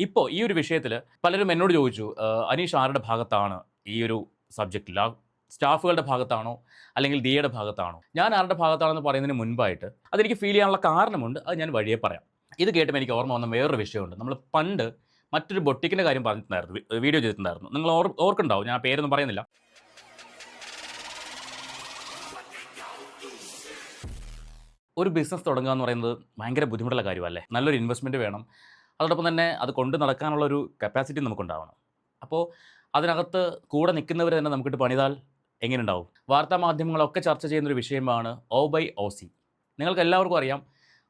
ഇപ്പോൾ ഈ ഒരു വിഷയത്തിൽ പലരും എന്നോട് ചോദിച്ചു, അനീഷ് ആരുടെ ഭാഗത്താണ് ഈ ഒരു സബ്ജക്റ്റിൽ? ആ സ്റ്റാഫുകളുടെ ഭാഗത്താണോ അല്ലെങ്കിൽ ദിയയുടെ ഭാഗത്താണോ? ഞാൻ ആരുടെ ഭാഗത്താണെന്ന് പറയുന്നതിന് മുൻപായിട്ട് അതെനിക്ക് ഫീൽ ചെയ്യാനുള്ള കാരണമുണ്ട്. അത് ഞാൻ വഴിയെ പറയാം. ഇത് കേട്ടുമ്പോൾ എനിക്ക് ഓർമ്മ വന്ന വേറൊരു വിഷയമുണ്ട്. നമ്മൾ പണ്ട് മറ്റൊരു ബൊട്ടിക്കിൻ്റെ കാര്യം പറഞ്ഞിട്ടുണ്ടായിരുന്നു, വീഡിയോ ചെയ്തിട്ടുണ്ടായിരുന്നു. നിങ്ങൾ ഓർക്കുണ്ടാവും, ഞാൻ പേരൊന്നും പറയുന്നില്ല. ഒരു ബിസിനസ് തുടങ്ങുക എന്ന് പറയുന്നത് ഭയങ്കര ബുദ്ധിമുട്ടുള്ള കാര്യമല്ലേ? നല്ലൊരു ഇൻവെസ്റ്റ്മെൻറ്റ് വേണം. അതോടൊപ്പം തന്നെ അത് കൊണ്ട് നടക്കാനുള്ള ഒരു കപ്പാസിറ്റി നമുക്കുണ്ടാവണം. അപ്പോൾ അതിനകത്ത് കൂടെ നിൽക്കുന്നവർ തന്നെ നമുക്കിട്ട് പണിതാൽ എങ്ങനെയുണ്ടാവും? വാർത്താ മാധ്യമങ്ങളൊക്കെ ചർച്ച ചെയ്യുന്നൊരു വിഷയമാണ് ഒ ബൈ ഒ സി. നിങ്ങൾക്ക് എല്ലാവർക്കും അറിയാം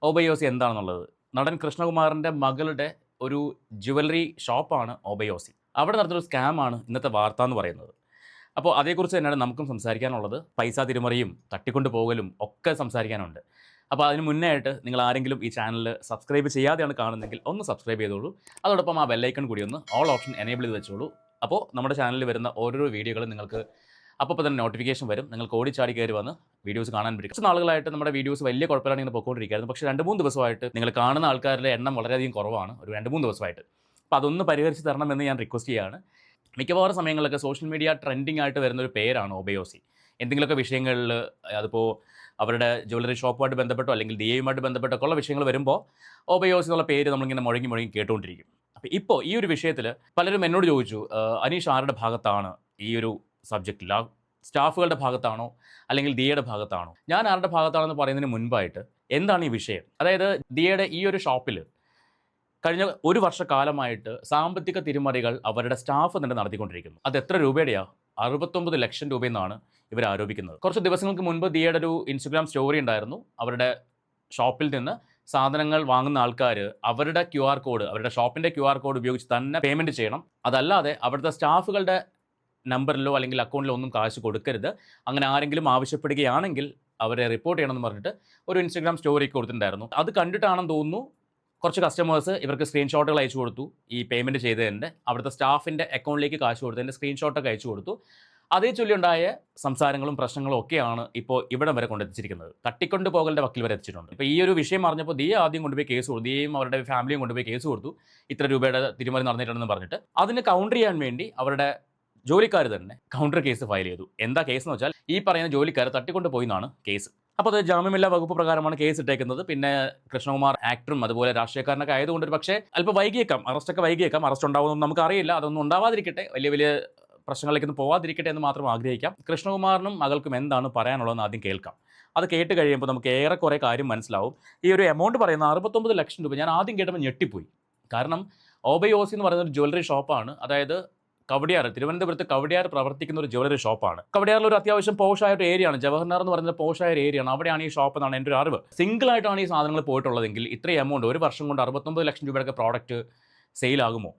ഒ ബൈ ഒ സി എന്താണെന്നുള്ളത്. നടൻ കൃഷ്ണകുമാറിൻ്റെ മകളുടെ ഒരു ജുവലറി ഷോപ്പാണ് ഒ ബൈ ഒ സി. അവിടെ നടന്നൊരു സ്കാമാണ് ഇന്നത്തെ വാർത്ത എന്ന് പറയുന്നത്. അപ്പോൾ അതേക്കുറിച്ച് തന്നെയാണ് നമുക്കും സംസാരിക്കാനുള്ളത്. പൈസ തിരിമറിയും തട്ടിക്കൊണ്ട് പോകലും ഒക്കെ സംസാരിക്കാനുണ്ട്. അപ്പോൾ അതിന് മുന്നേ ആയിട്ട് നിങ്ങൾ ആരെങ്കിലും ഈ ചാനൽ സബ്സ്ക്രൈബ് ചെയ്യാതെയാണ് കാണുന്നതെങ്കിൽ ഒന്ന് സബ്സ്ക്രൈബ് ചെയ്തോളൂ. അതോടൊപ്പം ആ ബെല്ലൈക്കൺ കൂടി ഒന്ന് ഓൾ ഓപ്ഷൻ എനേബിൾ ചെയ്ത് വെച്ചോളൂ. അപ്പോൾ നമ്മുടെ ചാനലിൽ വരുന്ന ഓരോരോ വീഡിയോകളും നിങ്ങൾക്ക് അപ്പോൾ തന്നെ നോട്ടിഫിക്കേഷൻ വരും. നിങ്ങൾക്ക് ഓടിച്ചാടി കയറി വന്ന് വീഡിയോസ് കാണാൻ പറ്റും. കുറച്ച് നാളുകളായിട്ട് നമ്മുടെ വീഡിയോസ് വലിയ കുഴപ്പമില്ലാതെ ഇങ്ങനെ പോയിക്കൊണ്ടിരിക്കുകയായിരുന്നു. പക്ഷേ 2-3 ദിവസമായിട്ട് നിങ്ങൾ കാണുന്ന ആൾക്കാരുടെ എണ്ണം വളരെയധികം കുറവാണ്, ഒരു 2-3 ദിവസമായിട്ട്. അപ്പോൾ അതൊന്ന് പരിഹരിച്ച് തരണമെന്ന് ഞാൻ റിക്വസ്റ്റ് ചെയ്യുകയാണ്. മിക്കവാറും സമയങ്ങളിലൊക്കെ സോഷ്യൽ മീഡിയ ട്രെൻഡിങ് ആയിട്ട് വരുന്നൊരു പേരാണ് ഒ ബൈ ഒ സി. എന്തെങ്കിലുമൊക്കെ വിഷയങ്ങളിൽ, അതിപ്പോൾ അവരുടെ ജ്വല്ലറി ഷോപ്പുമായിട്ട് ബന്ധപ്പെട്ടോ അല്ലെങ്കിൽ ദിയയുമായിട്ട് ബന്ധപ്പെട്ടൊക്കെ ഉള്ള വിഷയങ്ങൾ വരുമ്പോൾ ഒ ബൈ ഒ സി എന്നുള്ള പേര് നമ്മളിങ്ങനെ മുഴങ്ങി കേട്ടുകൊണ്ടിരിക്കും. അപ്പോൾ ഇപ്പോൾ ഈ ഒരു വിഷയത്തിൽ പലരും എന്നോട് ചോദിച്ചു, അനീഷ് ആരുടെ ഭാഗത്താണ് ഈ ഒരു സബ്ജക്റ്റിൽ? ആ സ്റ്റാഫുകളുടെ ഭാഗത്താണോ അല്ലെങ്കിൽ ദിയയുടെ ഭാഗത്താണോ? ഞാൻ ആരുടെ ഭാഗത്താണെന്ന് പറയുന്നതിന് മുൻപായിട്ട് എന്താണ് ഈ വിഷയം? അതായത് ദിയയുടെ ഈ ഒരു ഷോപ്പിൽ കഴിഞ്ഞ ഒരു വർഷക്കാലമായിട്ട് സാമ്പത്തിക തിരിമറികൾ അവരുടെ സ്റ്റാഫ് തന്നെ നടത്തിക്കൊണ്ടിരിക്കുന്നു. അത് എത്ര രൂപയുടെയാണ്? 69 ലക്ഷം രൂപയെന്നാണ് ഇവർ ആരോപിക്കുന്നത്. കുറച്ച് ദിവസങ്ങൾക്ക് മുൻപ് ദിയയുടെ ഒരു ഇൻസ്റ്റഗ്രാം സ്റ്റോറി ഉണ്ടായിരുന്നു. അവരുടെ ഷോപ്പിൽ നിന്ന് സാധനങ്ങൾ വാങ്ങുന്ന ആൾക്കാർ അവരുടെ QR കോഡ്, അവരുടെ ഷോപ്പിൻ്റെ QR കോഡ് ഉപയോഗിച്ച് തന്നെ പേയ്മെൻറ്റ് ചെയ്യണം. അതല്ലാതെ അവിടുത്തെ സ്റ്റാഫുകളുടെ നമ്പറിലോ അല്ലെങ്കിൽ അക്കൗണ്ടിലോ ഒന്നും കാശ് കൊടുക്കരുത്. അങ്ങനെ ആരെങ്കിലും ആവശ്യപ്പെടുകയാണെങ്കിൽ അവരെ റിപ്പോർട്ട് ചെയ്യണമെന്ന് പറഞ്ഞിട്ട് ഒരു ഇൻസ്റ്റഗ്രാം സ്റ്റോറി കൊടുത്തിട്ടുണ്ടായിരുന്നു. അത് കണ്ടിട്ടാണെന്ന് തോന്നുന്നു കുറച്ച് കസ്റ്റമേഴ്സ് ഇവർക്ക് സ്ക്രീൻഷോട്ടുകൾ അയച്ചു കൊടുത്തു. ഈ പേയ്മെൻറ്റ് ചെയ്തതിൻ്റെ അവിടുത്തെ സ്റ്റാഫിൻ്റെ അക്കൗണ്ടിലേക്ക് കാശ് കൊടുത്തതിൻ്റെ സ്ക്രീൻഷോട്ടൊക്കെ അയച്ചു കൊടുത്തു. അതേ ചൊല്ലിയുണ്ടായ സംസാരങ്ങളും പ്രശ്നങ്ങളും ഒക്കെയാണ് ഇപ്പോൾ ഇവിടം വരെ കൊണ്ടെത്തിച്ചിരിക്കുന്നത്. തട്ടിക്കൊണ്ട് പോകലിൻ്റെ വക്കിൽ വരെ എത്തിച്ചിട്ടുണ്ട്. ഇപ്പോൾ ഈ ഒരു വിഷയം അറിഞ്ഞപ്പോൾ ദിയ ആദ്യം കൊണ്ടുപോയി കേസ് കൊടുത്തു. ദിയയും അവരുടെ ഫാമിലിയും കൊണ്ടുപോയി കേസ് കൊടുത്തു, ഇത്ര രൂപയുടെ തിരിമറി നടന്നിട്ടുണ്ടെന്ന് പറഞ്ഞിട്ട്. അതിന് കൗണ്ടർ ചെയ്യാൻ വേണ്ടി അവരുടെ ജോലിക്കാർ തന്നെ കൗണ്ടർ കേസ് ഫയൽ ചെയ്തു. എന്താ കേസ് എന്ന് വെച്ചാൽ, ഈ പറയുന്ന ജോലിക്കാർ തട്ടിക്കൊണ്ട് പോയി എന്നാണ് കേസ്. അപ്പോൾ അത് ജാമ്യമില്ലാ വകുപ്പ് പ്രകാരമാണ് കേസ് ഇട്ടേക്കുന്നത്. പിന്നെ കൃഷ്ണകുമാർ ആക്ടറും അതുപോലെ രാഷ്ട്രീയക്കാരനൊക്കെ ആയതുകൊണ്ട് ഒരു പക്ഷേ അല്പം വൈകിയേക്കാം, അറസ്റ്റൊക്കെ വൈകിയേക്കാം. അറസ്റ്റ് ഉണ്ടാവുമെന്ന് നമുക്കറിയില്ല. അതൊന്നും ഉണ്ടാവാതിരിക്കട്ടെ, വലിയ പ്രശ്നങ്ങളിലേക്കൊന്നും പോവാതിരിക്കട്ടെ എന്ന് മാത്രം ആഗ്രഹിക്കാം. കൃഷ്ണകുമാറിനും മകൾക്കും എന്താണ് പറയാനുള്ളതെന്ന് ആദ്യം കേൾക്കാം. അത് കേട്ട് കഴിയുമ്പോൾ നമുക്ക് ഏറെക്കുറെ കാര്യം മനസ്സിലാവും. ഈ ഒരു എമൗണ്ട് പറയുന്ന 69 ലക്ഷം രൂപ ഞാൻ ആദ്യം കേട്ടപ്പോൾ ഞെട്ടിപ്പോയി. കാരണം ഒ ബൈ ഒ സി എന്ന് പറയുന്ന ഒരു ജ്വല്ലറി ഷോപ്പാണ്. അതായത് കവടിയാർ, തിരുവനന്തപുരത്ത് കവടിയാർ പ്രവർത്തിക്കുന്ന ഒരു ജ്വല്ലറി ഷോപ്പാണ്. കവടിയാറിൽ ഒരു അത്യാവശ്യം പോഷായ ഒരു ഏരിയയാണ്. ജവഹർലാൽ എന്ന് പറയുന്നത് പോഷായ ഒരു ഏരിയയാണ്. അവിടെയാണ് ഈ ഷോപ്പ് എന്നാണ് എൻ്റെ ഒരു അറിവ്. സിംഗിളായിട്ടാണ് ഈ സാധനങ്ങൾ പോയിട്ടുള്ളതെങ്കിൽ ഇത്രയും എമൗണ്ട് ഒരു വർഷം കൊണ്ട് 69 ലക്ഷം രൂപയുടെ പ്രോഡക്റ്റ് സെയിലാകുമോ?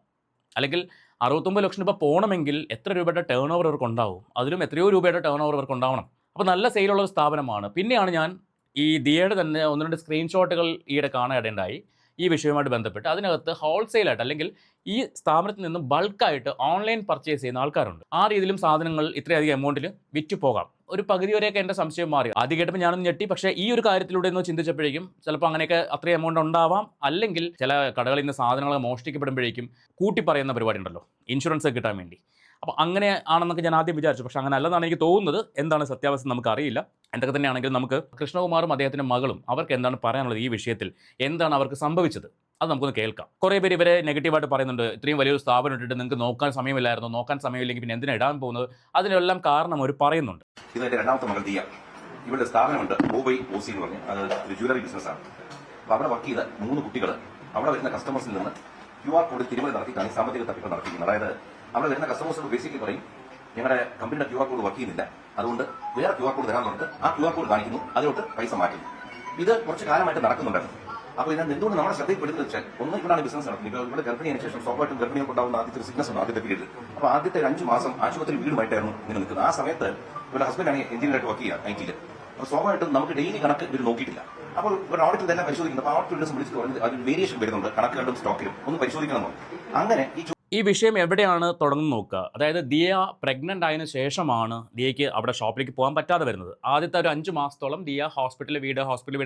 അല്ലെങ്കിൽ 69 ലക്ഷം രൂപ പോകണമെങ്കിൽ എത്ര രൂപയുടെ ടേൺ ഓവർ അവർക്ക് ഉണ്ടാവും? അതിലും എത്രയോ രൂപയുടെ ടേൺ ഓവർ അവർക്ക് ഉണ്ടാവണം. അപ്പോൾ നല്ല സെയിലുള്ള ഒരു സ്ഥാപനമാണ്. പിന്നെയാണ് ഞാൻ ഈ ദിയയുടെ തന്നെ 1-2 സ്ക്രീൻഷോട്ടുകൾ ഈയിടെ കാണാനിടയുണ്ടായി ഈ വിഷയവുമായിട്ട് ബന്ധപ്പെട്ട്. അതിനകത്ത് ഹോൾസെയിലായിട്ട് അല്ലെങ്കിൽ ഈ സ്ഥാപനത്തിൽ നിന്നും ബൾക്കായിട്ട് ഓൺലൈൻ പർച്ചേസ് ചെയ്യുന്ന ആൾക്കാരുണ്ട്. ആ രീതിയിലും സാധനങ്ങൾ ഇത്രയധികം എമൗണ്ടിൽ വിറ്റ് പോകാം. ഒരു പകുതി വരെയൊക്കെ എൻ്റെ സംശയം മാറി. ആദ്യം കേട്ടപ്പോൾ ഞാനൊന്ന് ഞെട്ടി. പക്ഷേ ഈ ഒരു കാര്യത്തിലൂടെ ഒന്ന് ചിന്തിച്ചപ്പോഴേക്കും ചിലപ്പോൾ അങ്ങനെയൊക്കെ അത്രയും എമൗണ്ട് ഉണ്ടാവാം. അല്ലെങ്കിൽ ചില കടകളിൽ നിന്ന് സാധനങ്ങൾ മോഷ്ടിക്കപ്പെടുമ്പോഴേക്കും കൂട്ടി പറയുന്ന പരിപാടി ഉണ്ടല്ലോ, ഇൻഷുറൻസ് കിട്ടാൻ വേണ്ടി. അപ്പോൾ അങ്ങനെ ആണെന്നൊക്കെ ഞാൻ ആദ്യം വിചാരിച്ചു. പക്ഷേ അങ്ങനെ അല്ലെന്നാണ് എനിക്ക് തോന്നുന്നത്. എന്താണ് സത്യാവസ്ഥ നമുക്കറിയില്ല. എന്തൊക്കെ തന്നെയാണെങ്കിൽ നമുക്ക് കൃഷ്ണകുമാറും അദ്ദേഹത്തിൻ്റെ മകളും അവർക്ക് എന്താണ് പറയാനുള്ളത് ഈ വിഷയത്തിൽ, എന്താണ് അവർക്ക് സംഭവിച്ചത്, അത് നമുക്കൊന്ന് കേൾക്കാം. കുറേ പേര് ഇവരെ നെഗറ്റീവായിട്ട് പറയുന്നുണ്ട്. ഇത്രയും വലിയൊരു സ്ഥാപനം ഇട്ടിട്ട് നിങ്ങൾക്ക് നോക്കാൻ സമയമില്ലായിരുന്നു, നോക്കാൻ സമയമില്ലെങ്കിൽ പിന്നെ എന്തിനാണ് ഇടാൻ പോകുന്നത്? അതിനെല്ലാം കാരണം അവർ പറയുന്നുണ്ട്. ഇത് എൻ്റെ രണ്ടാമത്തെ മകൾ ദിയ. ഇവരുടെ സ്ഥാപനമുണ്ട് ഒ ബൈ ഒ സി എന്ന് പറഞ്ഞ്, അത് ഒരു ജ്വല്ലറി ബിസിനസ്സാണ്. അപ്പോൾ അവിടെ വർക്ക് ചെയ്ത 3 കുട്ടികൾ അവിടെ വരുന്ന കസ്റ്റമേഴ്സിൽ നിന്ന് QR കോഡ് തിരിമറി നടത്തിയിട്ടാണ് സാമ്പത്തിക തട്ടിപ്പ് നടത്തിക്കുന്നത്. അതായത് അവിടെ വരുന്ന കസ്റ്റമേഴ്സിനോട് ബേസിക്കലി പറയും, ഞങ്ങളുടെ കമ്പനിയുടെ QR കോഡ് വർക്ക് ചെയ്യുന്നില്ല, അതുകൊണ്ട് വേറെ QR കോഡ് തരാൻ പറഞ്ഞിട്ട് ആ QR കോഡ് കാണിക്കുന്നു, അതിലോട്ട് പൈസ മാറ്റുന്നു. ഇത് കുറച്ച് കാലമായിട്ട് നടക്കുന്നുണ്ടായിരുന്നു. അപ്പോൾ ഇതിനകത്ത് എന്തുകൊണ്ട് നമ്മുടെ ശ്രദ്ധയിൽപ്പെടുന്നത് വെച്ചാൽ, ഒന്ന് ഇവിടെയാണ് ബിസിനസ് നടക്കുന്നത്. ഇവിടെ ഗർഭിണിയതിനു ശേഷം സ്വാഭാവികമായിട്ടും ഗർഭിണിയൊക്കെ ഉണ്ടാകുന്ന ആദ്യത്തെ ഒരു സിഗ്നസ് ഉണ്ട് ആദ്യത്തെ പീരീഡ്. അപ്പോൾ ആദ്യത്തെ 5 മാസം ആശുപത്രി വീടുമായിട്ടായിരുന്നു ഇങ്ങനെ നിൽക്കുന്നത്. ആ സമയത്ത് ഇവരുടെ ഹസ്ബൻഡാണ് എഞ്ചിനീയറായിട്ട് വർക്ക് ചെയ്യുക IT-യിൽ. അപ്പോൾ സ്വാഭാവികമായിട്ടും നമുക്ക് ഡെയിലി കണക്ക് ഇവർ നോക്കിയിട്ടില്ല. അപ്പോൾ ഒരു ഓഡിറ്റ് തന്നെ പരിശോധിക്കുന്നത്. അപ്പോൾ ഓഡിറ്റ് വിളിച്ച് പറഞ്ഞത് അതിൽ വേരിയേഷൻ വരുന്നുണ്ട് കണക്കുകളിലും സ്റ്റോക്കിലും, ഒന്ന് പരിശോധിക്കണമെന്നോ. അങ്ങനെ ഈ വിഷയം എവിടെയാണ് തുടങ്ങുന്നത് നോക്കുക. അതായത് ദിയ പ്രഗ്നൻ്റ് ആയതിനു ശേഷമാണ് ദിയയ്ക്ക് അവിടെ ഷോപ്പിലേക്ക് പോകാൻ പറ്റാതെ വരുന്നത്. ആദ്യത്തെ ഒരു 5 മാസത്തോളം ദിയ ഹോസ്പിറ്റൽ വീട്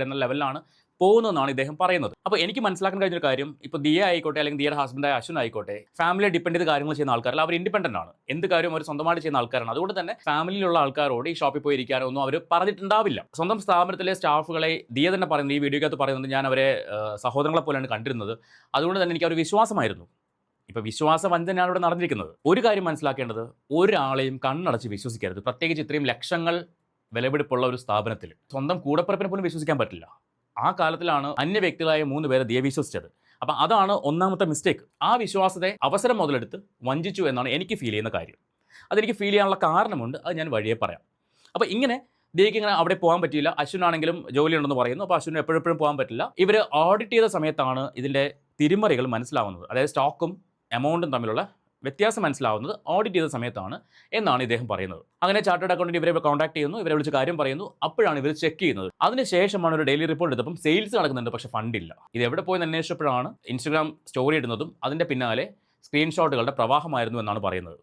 എന്ന ലെവലിലാണ് പോകുന്നതെന്നാണ് ഇദ്ദേഹം പറയുന്നത്. അപ്പോൾ എനിക്ക് മനസ്സിലാക്കാൻ കഴിഞ്ഞൊരു കാര്യം, ഇപ്പോൾ ദിയ ആയിക്കോട്ടെ അല്ലെങ്കിൽ ദിയയുടെ ഹസ്ബൻഡായ അശ്വിൻ ആയിക്കോട്ടെ, ഫാമിലിയെ ഡിപ്പെൻഡ് ചെയ്ത് കാര്യങ്ങൾ ചെയ്യുന്ന ആൾക്കാരല്ല, അവർ ഇൻഡിപെൻഡൻ്റ് ആണ്. എന്ത് കാര്യം അവർ സ്വന്തമായിട്ട് ചെയ്യുന്ന ആൾക്കാരാണ്. അതുകൊണ്ട് തന്നെ ഫാമിലിയിലുള്ള ആൾക്കാരോട് ഈ ഷോപ്പിൽ പോയി ഇരിക്കാനോ ഒന്നും അവർ പറഞ്ഞിട്ടുണ്ടാവില്ല. സ്വന്തം സ്ഥാപനത്തിലെ സ്റ്റാഫുകളെ ദിയ തന്നെ പറയുന്നത്, ഈ വീഡിയോക്കകത്ത് പറയുന്നത്, ഞാൻ അവരെ സഹോദരങ്ങളെ പോലെയാണ് കണ്ടിരുന്നത്. അതുകൊണ്ട് തന്നെ എനിക്ക് ഒരു വിശ്വാസമായിരുന്നു. ഇപ്പോൾ വിശ്വാസവഞ്ചനയാണ് ഇവിടെ നടന്നിരിക്കുന്നത്. ഒരു കാര്യം മനസ്സിലാക്കേണ്ടത്, ഒരാളെയും കണ്ണടച്ച് വിശ്വസിക്കരുത്. പ്രത്യേകിച്ച് ഇത്രയും ലക്ഷങ്ങൾ വിലപിടിപ്പുള്ള ഒരു സ്ഥാപനത്തിൽ സ്വന്തം കൂടപ്പിറപ്പിനെ പോലും വിശ്വസിക്കാൻ പറ്റില്ല. ആ കാലത്തിലാണ് അന്യ വ്യക്തികളായ 3 പേരെ ദിയ വിശ്വസിച്ചത്. അപ്പം അതാണ് ഒന്നാമത്തെ മിസ്റ്റേക്ക്. ആ വിശ്വാസത്തെ അവസരം മുതലെടുത്ത് വഞ്ചിച്ചു എന്നാണ് എനിക്ക് ഫീൽ ചെയ്യുന്ന കാര്യം. അതെനിക്ക് ഫീൽ ചെയ്യാനുള്ള കാരണമുണ്ട്, അത് ഞാൻ വഴിയെ പറയാം. അപ്പോൾ ഇങ്ങനെ ദിയയ്ക്ക് ഇങ്ങനെ അവിടെ പോകാൻ പറ്റിയില്ല. അശ്വിനാണെങ്കിലും ജോലിയുണ്ടെന്ന് പറയുന്നു. അപ്പോൾ അശ്വിന് എപ്പോഴും പോകാൻ പറ്റില്ല. ഇവർ ഓഡിറ്റ് ചെയ്ത സമയത്താണ് ഇതിൻ്റെ തിരിമറികൾ മനസ്സിലാവുന്നത്. അതായത് സ്റ്റോക്കും എമൗണ്ടും തമ്മിലുള്ള വ്യത്യാസം മനസ്സിലാവുന്നത് ഓഡിറ്റ് ചെയ്ത സമയത്താണ് എന്നാണ് ഇദ്ദേഹം പറയുന്നത്. അങ്ങനെ ചാർട്ടേഡ് അക്കൗണ്ടന്റ് ഇവരെ കോൺടാക്ട് ചെയ്യുന്നു, ഇവരെ വിളിച്ച് കാര്യം പറയുന്നു. അപ്പോഴാണ് ഇവർ ചെക്ക് ചെയ്യുന്നത്. അതിനുശേഷമാണ് ഒരു ഡെയിലി റിപ്പോർട്ട് എടുത്തപ്പം സെയിൽസ് നടക്കുന്നുണ്ട്, പക്ഷേ ഫണ്ടില്ല. ഇത് എവിടെ പോയി അന്വേഷിച്ചപ്പോഴാണ് ഇൻസ്റ്റഗ്രാം സ്റ്റോറി ഇടുന്നതും അതിൻ്റെ പിന്നാലെ സ്ക്രീൻഷോട്ടുകളുടെ പ്രവാഹമായിരുന്നു എന്നാണ് പറയുന്നത്.